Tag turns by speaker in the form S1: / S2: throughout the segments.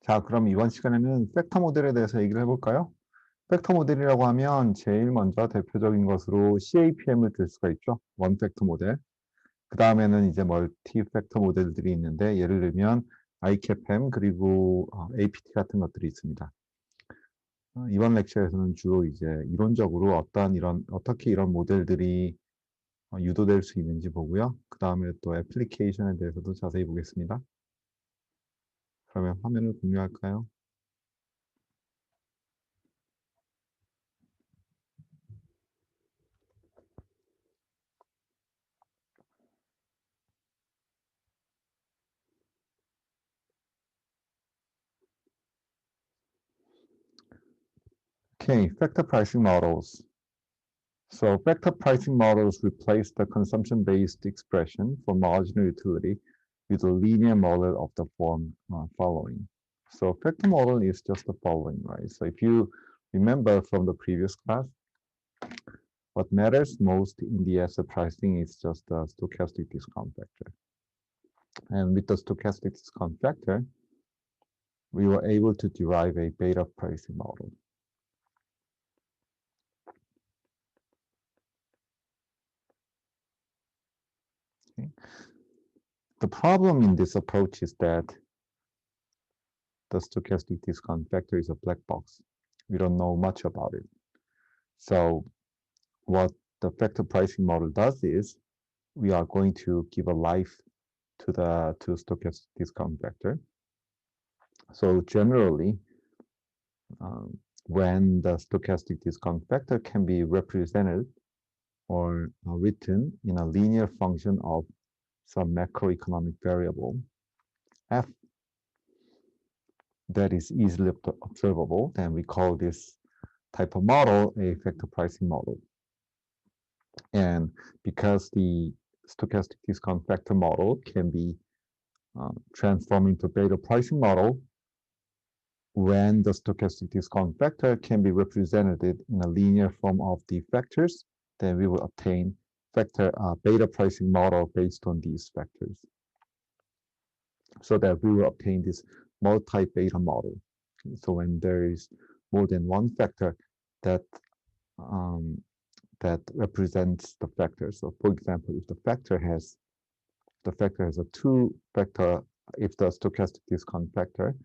S1: 자, 그럼 이번 시간에는 팩터 모델에 대해서 얘기를 해볼까요? 팩터 모델이라고 하면 제일 먼저 대표적인 것으로 CAPM을 들 수가 있죠. 원 팩터 모델. 그 다음에는 이제 멀티 팩터 모델들이 있는데 예를 들면 CAPM 그리고 APT 같은 것들이 있습니다. 이번 렉처에서는 주로 이제 이론적으로 어떻게 이런 모델들이 유도될 수 있는지 보고요. 그 다음에 또 애플리케이션에 대해서도 자세히 보겠습니다. 그러면 화면을 공유할까요? Okay, factor pricing models. So factor pricing models replace the consumption-based expression for marginal utility with a linear model of the form following. So factor model is just the following, right? So if you remember from the previous class, what matters most in the asset pricing is just the stochastic discount factor. And with the stochastic discount factor, we were able to derive a beta pricing model. Okay. The problem in this approach is that the stochastic discount factor is a black box. We don't know much about it. So what the factor pricing model does is we are going to give a life to the stochastic discount factor. So generally, when the stochastic discount factor can be represented or written in a linear function of some macroeconomic variable, f, that is easily observable, then we call this type of model a factor pricing model. And because the stochastic discount factor model can be transformed into beta pricing model, when the stochastic discount factor can be represented in a linear form of the factors, then we will obtain beta pricing model based on these factors. So that we will obtain this multi-beta model. So when there is more than one factor that represents the factor. So for example, if the factor has a two-factor, if the stochastic discount factor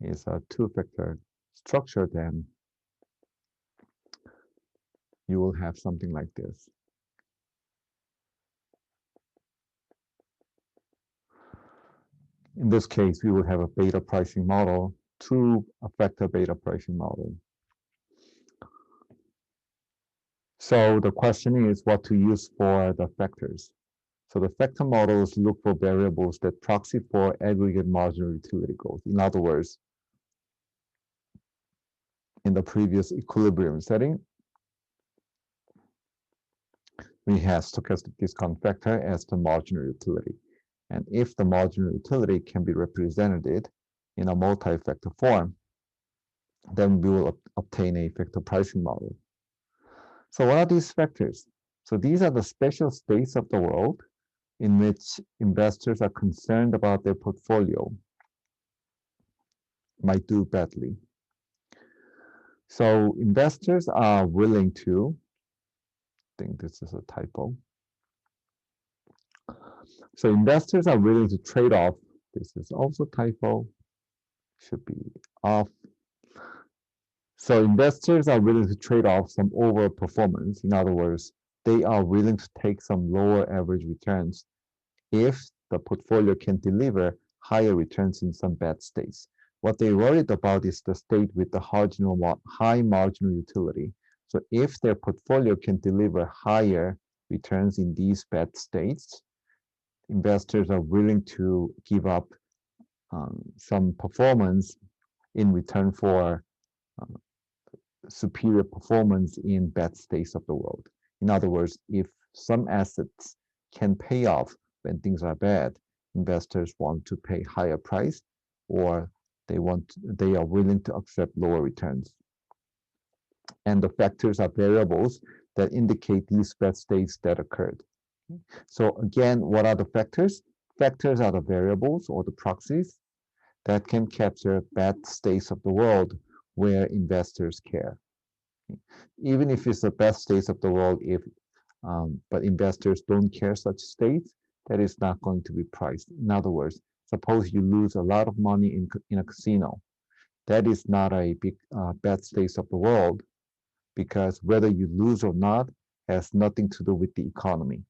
S1: is a two-factor structure, then you will have something like this. In this case, we will have a beta pricing model, a factor beta pricing model. So the question is what to use for the factors. So the factor models look for variables that proxy for aggregate marginal utility goals. In other words, in the previous equilibrium setting, we have stochastic discount factor as the marginal utility. And if the marginal utility can be represented in a multi-factor form, then we will obtain a factor pricing model. So what are these factors? So these are the special states of the world in which investors are concerned about their portfolio might do badly. So investors are willing to, I think this is a typo. So investors are willing to trade off, this is also typo, should be off. So investors are willing to trade off some overperformance. In other words, they are willing to take some lower average returns if the portfolio can deliver higher returns in some bad states. What they worried about is the state with the high marginal utility. So if their portfolio can deliver higher returns in these bad states, investors are willing to give up some performance in return for superior performance in bad states of the world. In other words, if some assets can pay off when things are bad, investors want to pay higher price, or they are willing to accept lower returns. And the factors are variables that indicate these bad states that occurred. So again, what are the factors? Factors are the variables or the proxies that can capture bad states of the world where investors care. Even if it's the best states of the world, but investors don't care such states, that is not going to be priced. In other words, suppose you lose a lot of money in a casino. That is not a big bad states of the world, because whether you lose or not has nothing to do with the economy.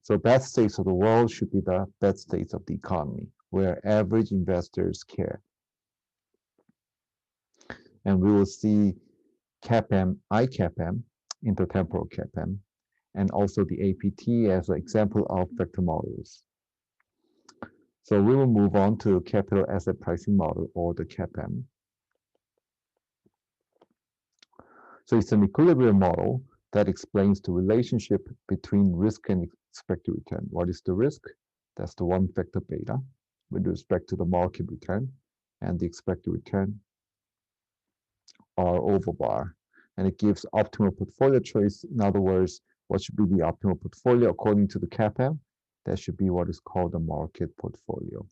S1: So bad states of the world should be the bad states of the economy, where average investors care. And we will see CAPM, ICAPM, intertemporal CAPM, and also the APT as an example of vector models. So we will move on to capital asset pricing model, or the CAPM. So it's an equilibrium model that explains the relationship between risk and expected return. What is the risk? That's the one factor beta with respect to the market return, and the expected return R over bar. And it gives optimal portfolio choice. In other words, what should be the optimal portfolio according to the CAPM? That should be what is called the market portfolio.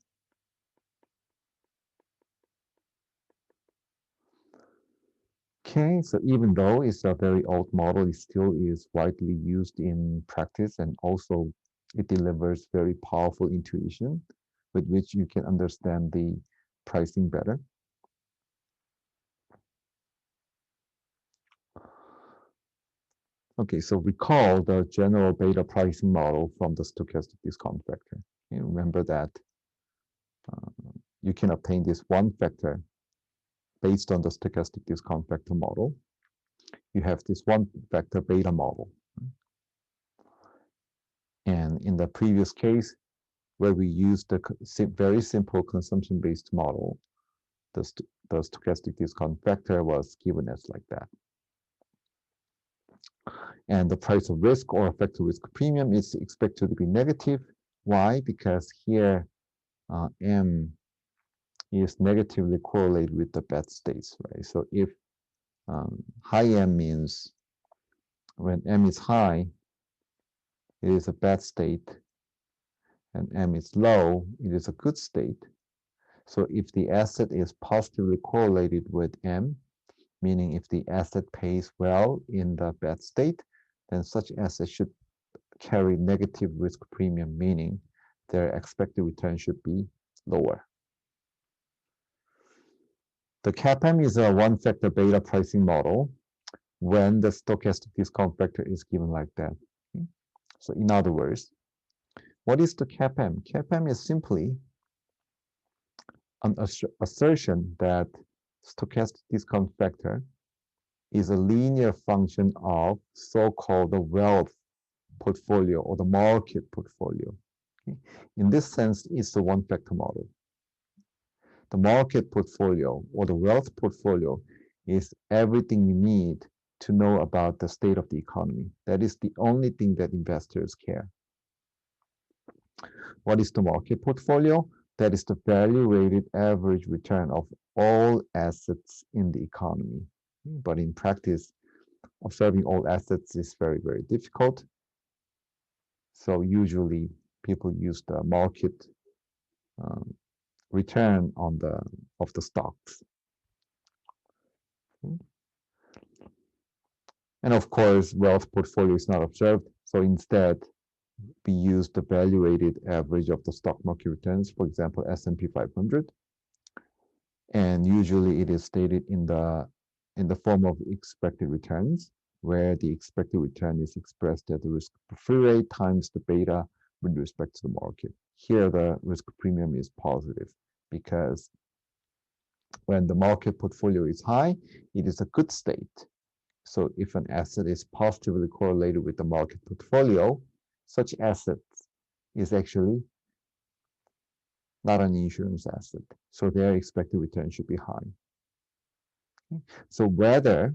S1: Okay, so even though it's a very old model, it still is widely used in practice, and also it delivers very powerful intuition with which you can understand the pricing better. Okay, so recall the general beta pricing model from the stochastic discount factor. You remember that you can obtain this one factor based on the stochastic discount factor model. You have this one factor beta model. And in the previous case, where we used the very simple consumption-based model, the stochastic discount factor was given as like that. And the price of risk, or effective risk premium, is expected to be negative. Why? Because here M is negatively correlated with the bad states, right? So if high M means when M is high, it is a bad state, and M is low, it is a good state. So if the asset is positively correlated with M, meaning if the asset pays well in the bad state, then such asset should carry negative risk premium, meaning their expected return should be lower. The CAPM is a one-factor beta pricing model when the stochastic discount factor is given like that. Okay? So in other words, what is the CAPM? CAPM is simply an assertion that stochastic discount factor is a linear function of so-called the wealth portfolio or the market portfolio. Okay? In this sense, it's the one-factor model. The market portfolio or the wealth portfolio is everything you need to know about the state of the economy. That is the only thing that investors care. What is the market portfolio? That is the value-weighted average return of all assets in the economy. But in practice, observing all assets is very, very difficult. So usually people use the market return of the stocks. Okay. And of course, wealth portfolio is not observed. So instead, we use the value-weighted average of the stock market returns, for example, S&P 500. And usually it is stated in the form of expected returns, where the expected return is expressed as the risk-free rate times the beta with respect to the market. Here, the risk premium is positive because when the market portfolio is high, it is a good state. So if an asset is positively correlated with the market portfolio, such asset is actually not an insurance asset. So their expected return should be high. Okay. So whether,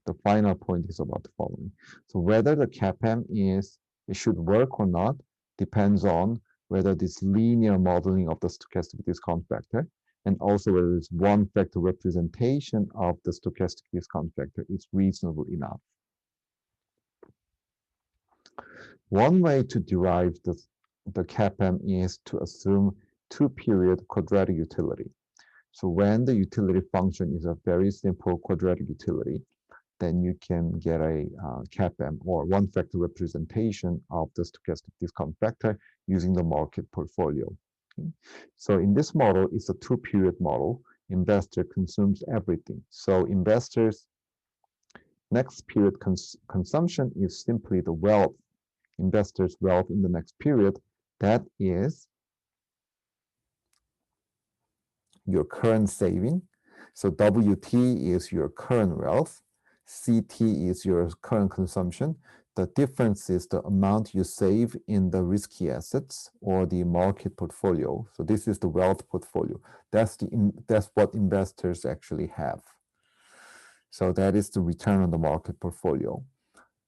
S1: the final point is about the following. So whether the CAPM it should work or not depends on whether this linear modeling of the stochastic discount factor, and also whether this one factor representation of the stochastic discount factor is reasonable enough. One way to derive the CAPM is to assume two-period quadratic utility. So when the utility function is a very simple quadratic utility, then you can get a CAPM or one-factor representation of the stochastic discount factor using the market portfolio. Okay. So in this model, it's a two-period model. Investor consumes everything. So investors' next period consumption is simply the wealth, investors' wealth in the next period. That is your current saving. So WT is your current wealth. CT is your current consumption. The difference is the amount you save in the risky assets or the market portfolio. So this is the wealth portfolio. That's what investors actually have. So that is the return on the market portfolio.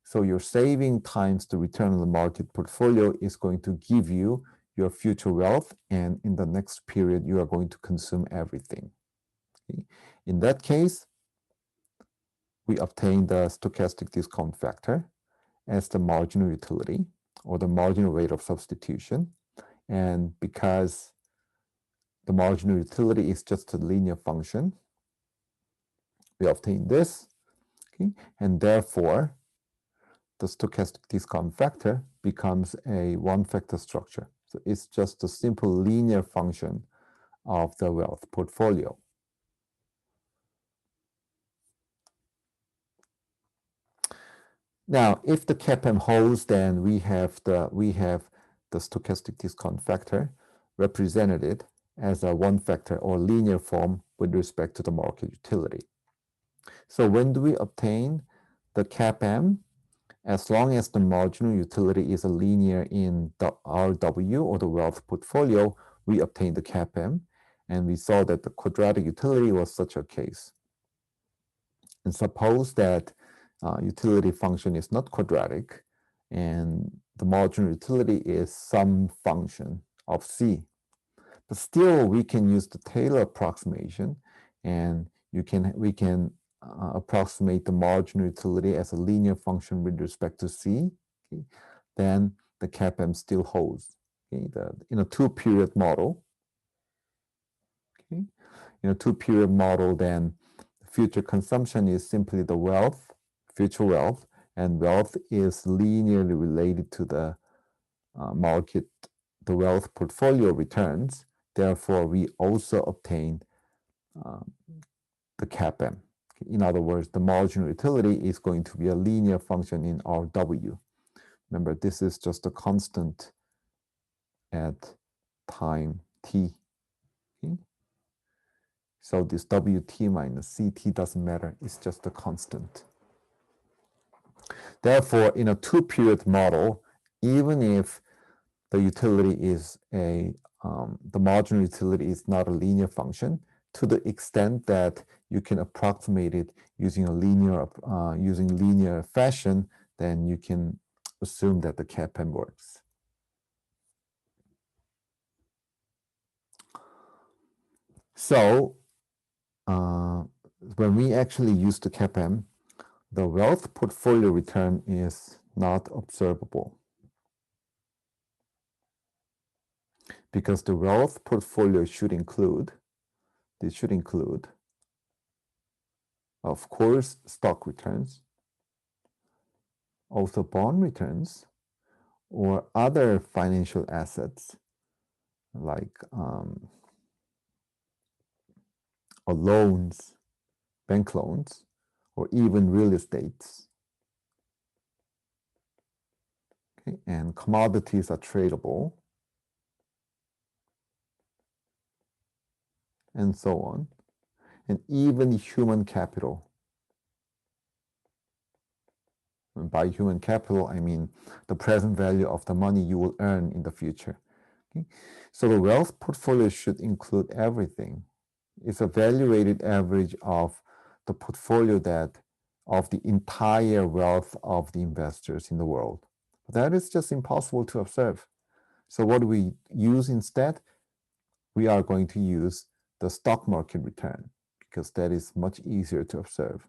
S1: So your saving times the return on the market portfolio is going to give you your future wealth, and in the next period, you are going to consume everything. Okay. In that case, we obtain the stochastic discount factor as the marginal utility or the marginal rate of substitution. And because the marginal utility is just a linear function, we obtain this, okay? And therefore, the stochastic discount factor becomes a one-factor structure. So it's just a simple linear function of the wealth portfolio. Now, if the CAPM holds, then we have the stochastic discount factor represented as a one-factor or linear form with respect to the market utility. So when do we obtain the CAPM? As long as the marginal utility is a linear in the RW or the wealth portfolio, we obtain the CAPM, and we saw that the quadratic utility was such a case. And suppose that utility function is not quadratic, and the marginal utility is some function of C. But still, we can use the Taylor approximation, and we can approximate the marginal utility as a linear function with respect to C. Okay. Then the CAPM still holds. Okay. In a two-period model, okay, in a two-period model, then future consumption is simply the wealth, future wealth, and wealth is linearly related to the market, the wealth portfolio returns. Therefore, we also obtain the CAPM. In other words, the marginal utility is going to be a linear function in RW. Remember, this is just a constant at time t. Okay? So this WT minus CT doesn't matter. It's just a constant. Therefore, in a two-period model, even if the utility is the marginal utility is not a linear function, to the extent that you can approximate it using a linear fashion, then you can assume that the CAPM works. So when we actually use the CAPM, the wealth portfolio return is not observable, because the wealth portfolio should include, of course, stock returns, also bond returns, or other financial assets like or loans, bank loans, or even real estates. Okay, and commodities are tradable, and so on, and even human capital. And by human capital, I mean the present value of the money you will earn in the future. Okay? So the wealth portfolio should include everything. It's a value-weighted average of the portfolio of the entire wealth of the investors in the world. That is just impossible to observe. So what do we use instead? We are going to use the stock market return, because that is much easier to observe.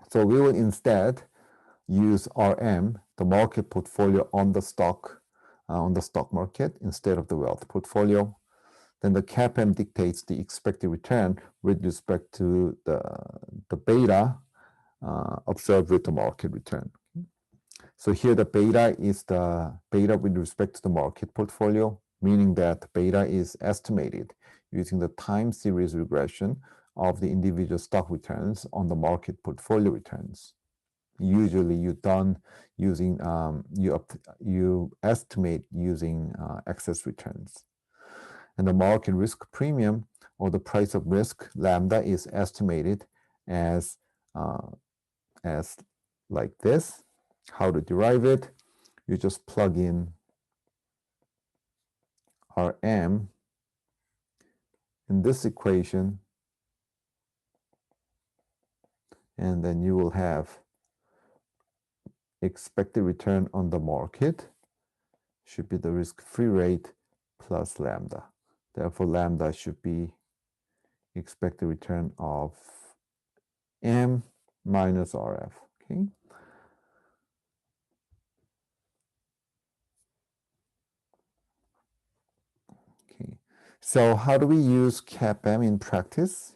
S1: So we will instead use RM, the market portfolio on the stock market, instead of the wealth portfolio. then the CAPM dictates the expected return with respect to the beta observed with the market return. So here the beta is the beta with respect to the market portfolio, meaning that beta is estimated using the time series regression of the individual stock returns on the market portfolio returns. Usually you done using you estimate using excess returns. And the market risk premium, or the price of risk, lambda, is estimated as like this. How to derive it? You just plug in Rm in this equation, and then you will have expected return on the market should be the risk-free rate plus lambda. Therefore, lambda should be expected return of M minus RF. Okay. Okay. So how do we use CAPM in practice?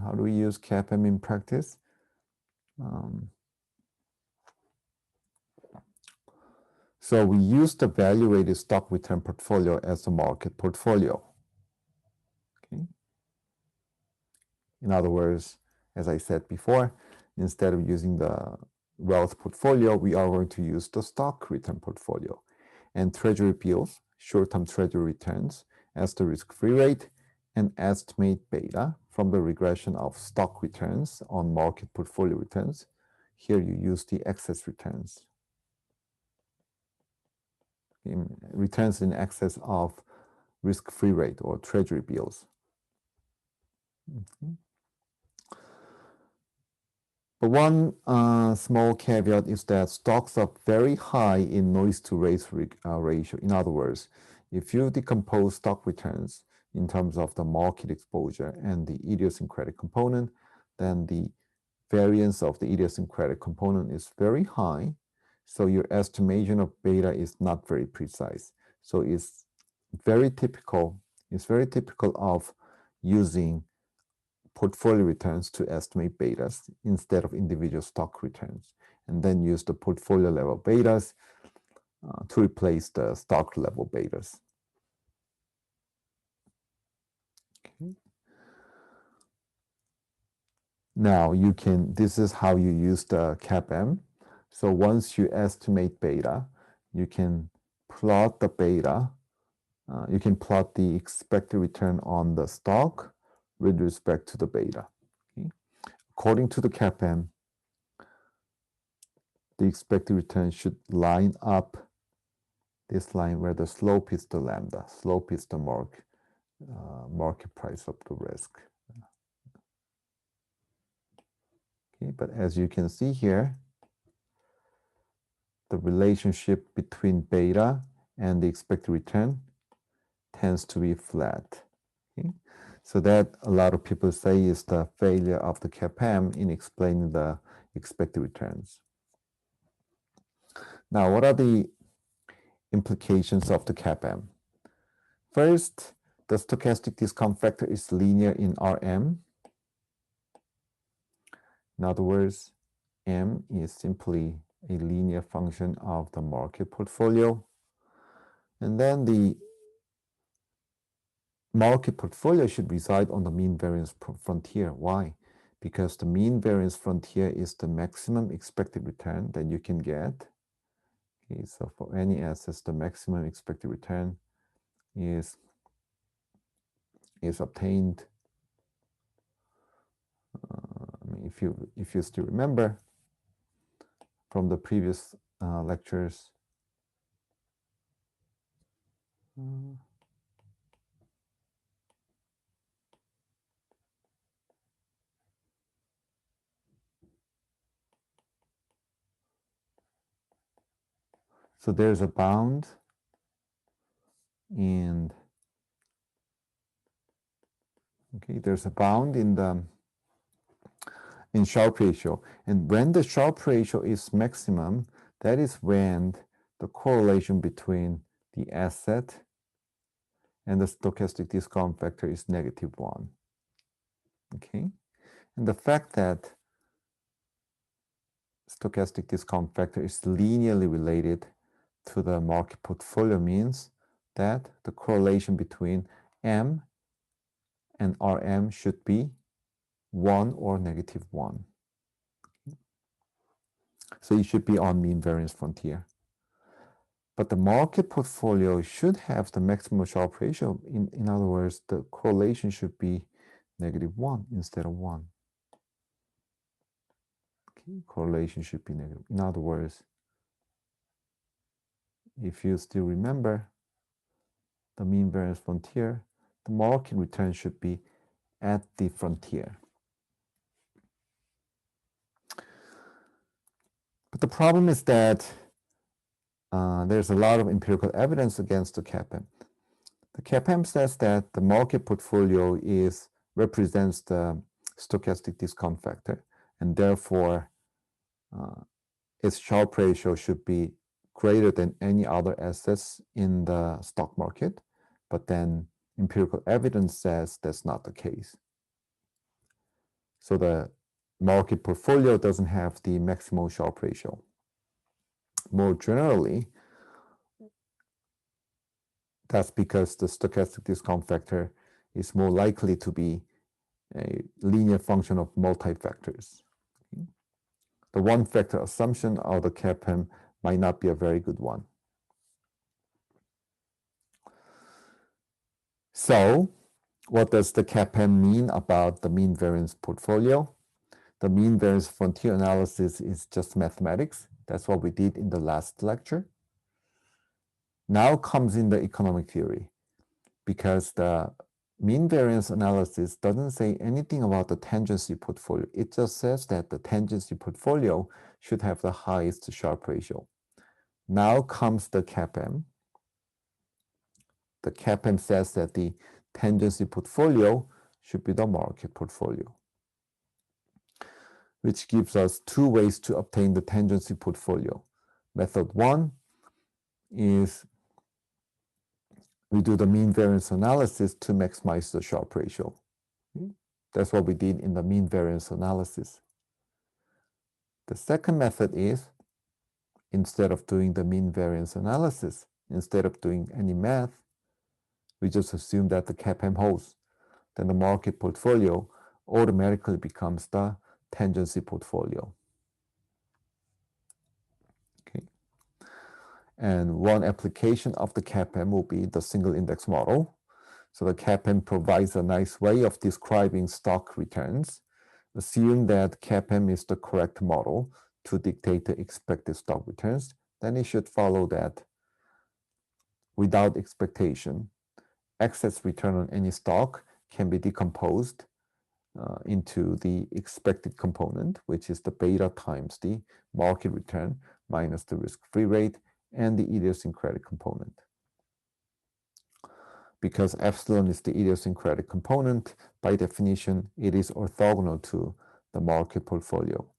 S1: How do we use CAPM in practice? So we use the value-weighted stock return portfolio as a market portfolio. Okay. In other words, as I said before, instead of using the wealth portfolio, we are going to use the stock return portfolio. And treasury bills, short-term treasury returns, as the risk-free rate and estimate beta from the regression of stock returns on market portfolio returns. Here you use the excess returns. Returns in excess of risk-free rate or treasury bills. But one small caveat is that stocks are very high in noise-to-race ratio. In other words, if you decompose stock returns in terms of the market exposure and the idiosyncratic component, then the variance of the idiosyncratic component is very high. So your estimation of beta is not very precise. So it's very typical of using portfolio returns to estimate betas instead of individual stock returns, and then use the portfolio level betas to replace the stock level betas. Okay. Now this is how you use the CAPM. So once you estimate beta, you can plot the beta. You can plot the expected return on the stock with respect to the beta. Okay. According to the CAPM, the expected return should line up this line where the slope is the lambda. Slope is the market price of the risk. Okay, but as you can see here, the relationship between beta and the expected return tends to be flat. Okay? So that a lot of people say is the failure of the CAPM in explaining the expected returns. Now, what are the implications of the CAPM? First, the stochastic discount factor is linear in Rm. In other words, M is simply a linear function of the market portfolio. And then the market portfolio should reside on the mean variance frontier. Why? Because the mean variance frontier is the maximum expected return that you can get. Okay, so for any assets, the maximum expected return is obtained. If you still remember from the previous lectures. So there's a bound and there's a bound in Sharpe ratio, and when the Sharpe ratio is maximum, that is when the correlation between the asset and the stochastic discount factor is -1. Okay, and the fact that stochastic discount factor is linearly related to the market portfolio means that the correlation between M and RM should be 1 or -1. So it should be on mean variance frontier. But the market portfolio should have the maximum Sharpe ratio. In other words, the correlation should be -1 instead of 1. Okay, correlation should be negative. In other words, if you still remember the mean variance frontier, the market return should be at the frontier. But the problem is that there's a lot of empirical evidence against the CAPM. The CAPM says that the market portfolio represents the stochastic discount factor, and therefore its Sharpe ratio should be greater than any other assets in the stock market. But then empirical evidence says that's not the case. So the market portfolio doesn't have the maximal Sharpe ratio. More generally, that's because the stochastic discount factor is more likely to be a linear function of multi-factors. The one-factor assumption of the CAPM might not be a very good one. So, what does the CAPM mean about the mean variance portfolio? The mean variance frontier analysis is just mathematics. That's what we did in the last lecture. Now comes in the economic theory, because the mean variance analysis doesn't say anything about the tangency portfolio. It just says that the tangency portfolio should have the highest Sharpe ratio. Now comes the CAPM. The CAPM says that the tangency portfolio should be the market portfolio, which gives us two ways to obtain the tangency portfolio. Method one is we do the mean variance analysis to maximize the Sharpe ratio. That's what we did in the mean variance analysis. The second method is, instead of doing the mean variance analysis, instead of doing any math, we just assume that the CAPM holds. Then the market portfolio automatically becomes the tangency portfolio. Okay. And one application of the CAPM will be the single index model. So the CAPM provides a nice way of describing stock returns. Assume that CAPM is the correct model to dictate the expected stock returns, then it should follow that without expectation, excess return on any stock can be decomposed into the expected component, which is the beta times the market return minus the risk-free rate and the idiosyncratic component. Because epsilon is the idiosyncratic component, by definition, it is orthogonal to the market portfolio.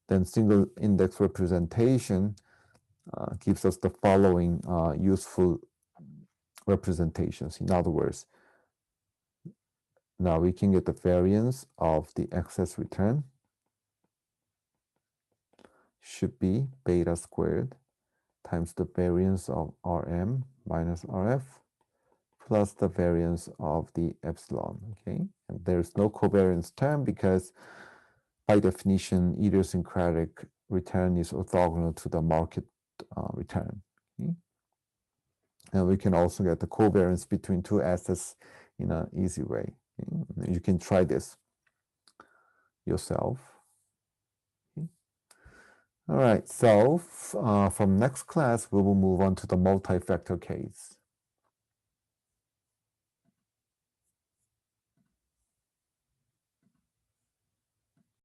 S1: Then single index representation gives us the following useful representations. In other words, now we can get the variance of the excess return should be beta squared times the variance of Rm minus Rf plus the variance of the epsilon, okay? And there's no covariance term because by definition, idiosyncratic return is orthogonal to the market return, okay? And we can also get the covariance between two assets in an easy way. Okay? You can try this yourself. Okay? All right, so from next class, we will move on to the multi-factor case.